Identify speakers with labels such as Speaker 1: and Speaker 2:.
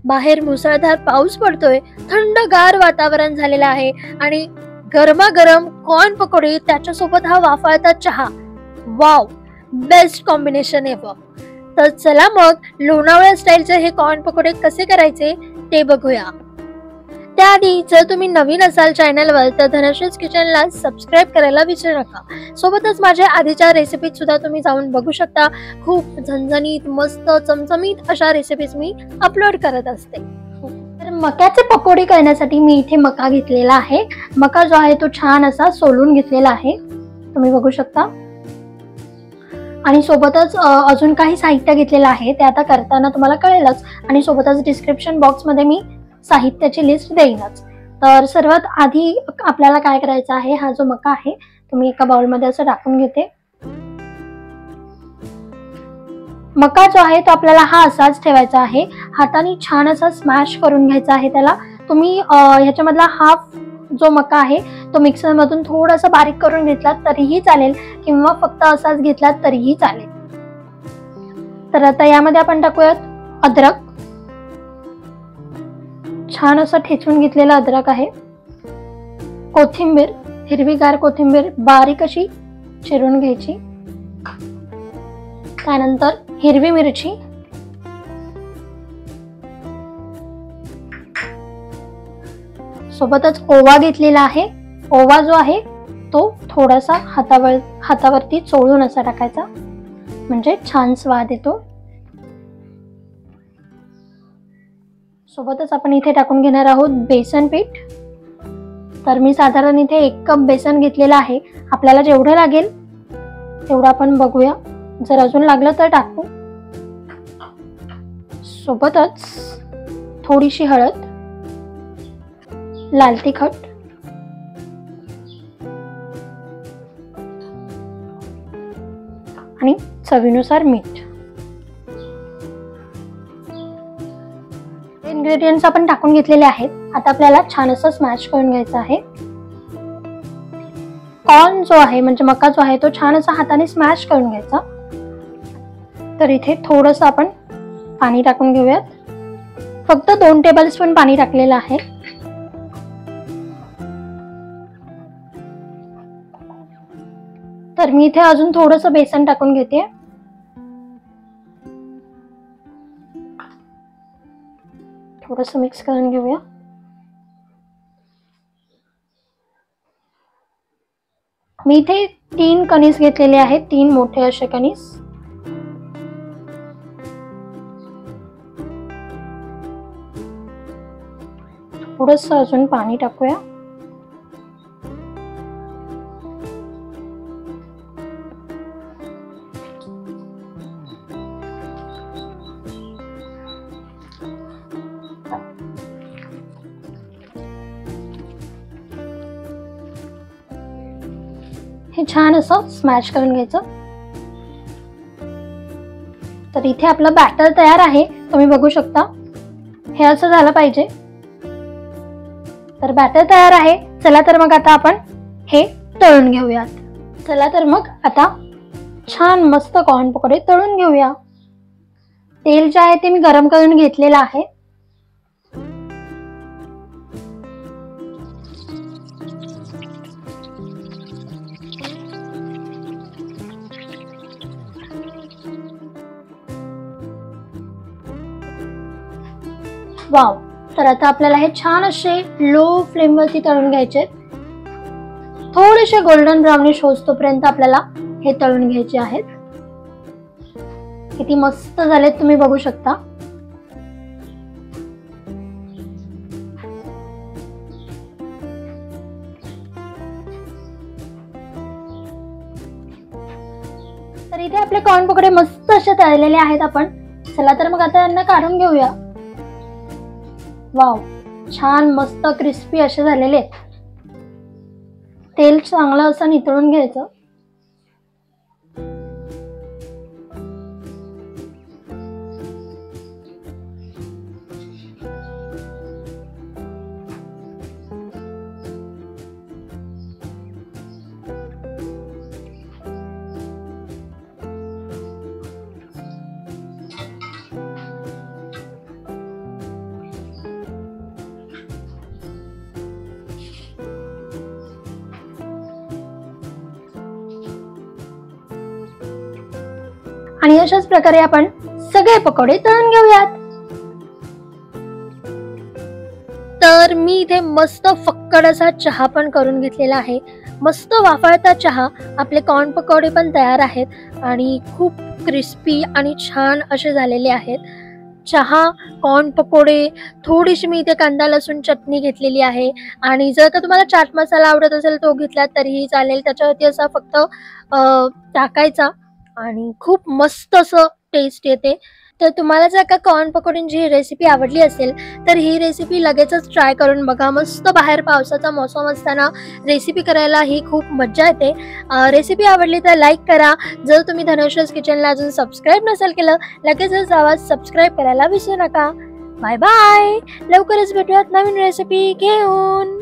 Speaker 1: बाहेर मुसळधार पाऊस पडतोय, थंडगार वातावरण झालेलं आहे आणि गरमागरम कॉर्न पकोडी, त्याच्यासोबत हा वाफाळता चहा. Wow, best combination ever. तर चला मग लोणावळा स्टाईलचे हे कॉर्न पकोडे कसे करायचे ते बघूया. त्याआधी जर तुम्ही नवीन असाल चॅनलवर तर धनश्रीज किचनला सबस्क्राईब करायला विसरू नका. सोबतच माझ्या आधीच्या रेसिपीज सुद्धा तुम्ही जाऊन बघू शकता. खूप झणझणीत, मस्त, चमचमीत अशा रेसिपीज मी अपलोड करत असते. तर मक्याचे पकोडे करण्यासाठी मी इथे मका घेतलेला आहे. मका जो आहे तो छान असा सोलून घेतलेला आहे, तुम्ही बघू शकता. आणि सोबतच अजून काही साहित्य घेतलेलं आहे, ते आता करताना तुम्हाला कळेलच. आणि सोबतच डिस्क्रिप्शन बॉक्समध्ये मी साहित्याची लिस्ट देईनच. तर सर्वात आधी आपल्याला काय करायचं आहे, हा जो मका आहे तो मी एका बाउलमध्ये असं टाकून घेते. मका जो आहे तो आपल्याला हा असाच ठेवायचा आहे. हाताने छान असा स्मॅश करून घ्यायचा आहे त्याला. तुम्ही ह्याच्यामधला हाफ जो मका आहे तो मिक्सर मधून थोडासा बारीक करून घेतलात तरीही चालेल, किंवा फक्त असाच घेतलात तरीही चालेल. तर आता यामध्ये आपण टाकूयात अद्रक. छान असं ठेचून घेतलेलं अद्रक आहे. कोथिंबीर, हिरवीगार कोथिंबीर बारीक अशी चिरून घ्यायची. त्यानंतर हिरवी मिरची, सोबतच ओवा घेतलेला आहे. ओवा जो आहे तो थोडासा हातावरती चोळून असा टाकायचा, म्हणजे छान स्वाद येतो. सोबतच आपण इथे टाकून घेणार आहोत बेसन पीठ. तर मी साधारण इथे 1 कप बेसन घेतलेला आहे. आपल्याला जेवढं लागेल तेवढं आपण बघूया, जर अजून लागलं तर टाकू. सोबतच थोडीशी हळद, लाल तिखट, आणि चवीनुसार मीठ. इन्ग्रेडियंट्स आपण टाकून घेतलेले आहेत. आता आपल्याला छान असं स्मॅश करून घ्यायचं आहे. कॉर्न जो आहे म्हणजे मका जो आहे तो छान असा हाताने स्मॅश करून घ्यायचा. तर इथे थोडंसं आपण पाणी टाकून घेऊयात. फक्त 2 टेबलस्पून पाणी टाकलेलं आहे. तर मी इथे अजून थोडंसं बेसन टाकून घेते. थोडंसं मिक्स करून घेऊया. मी इथे 3 कणीस घेतलेले आहेत, 3 मोठे असे कणीस. थोडंसं अजून पाणी टाकूया. हे छान असं स्मॅश करून घ्यायचं. तर इथे आपलं बॅटर तयार आहे, तुम्ही बघू शकता. हे असं झालं पाहिजे. तर बॅटर तयार आहे. चला तर मग आता आपण हे तळून घेऊयात. चला तर मग आता छान मस्त कॉर्न पकोडे तळून घेऊया. तेल जे आहे ते मी गरम करून घेतलेलं आहे. वाव. तर आता आपल्याला हे छान असे लो फ्लेम वरती तळून घ्यायचे. थोडेसे गोल्डन ब्राउनिश होईपर्यंत आपल्याला हे तळून घ्यायचे आहेत. किती मस्त झालेत तुम्ही बघू शकता. तर इथे आपले कॉर्न पकोडे मस्त असे तळलेले आहेत आपण. चला तर मग आता यांना काढून घेऊया. वाव, छान मस्त क्रिस्पी असे झालेले आहेत. तेल चांगलं असं नितळून घ्यायचं. आणि अशाच प्रकारे आपण सगळे पकोडे तळून घेऊयात. तर मी इथे मस्त फक्कड असा चहा पण करून घेतलेला आहे. मस्त वाफाळता चहा. आपले कॉर्न पकोडे पण तयार आहेत आणि खूप क्रिस्पी आणि छान असे झालेले आहेत. चहा, कॉर्न पकोडे, थोडीशी मी इथे कांदा लसूण चटणी घेतलेली आहे आणि जर का तुम्हाला चाट मसाला आवडत असेल तो घेतला तरीही चालेल. त्याच्यावरती असा फक्त टाकायचा आणि खूप मस्त असं टेस्ट येते. तर तुम्हाला जर का कॉर्न पकोड्यांची ही रेसिपी आवडली असेल तर ही रेसिपी लगेचच ट्राय करून बघा. मस्त बाहेर पावसाचा मोसम असताना रेसिपी करायला ही खूप मज्जा येते. रेसिपी आवडली तर लाईक करा. जर तुम्ही धनश्रीज किचनला अजून सबस्क्राईब नसेल केलं लगेचच जावा, सबस्क्राईब करायला विसरू नका. Bye bye. लवकरच भेटूयात नवीन रेसिपी घेऊन.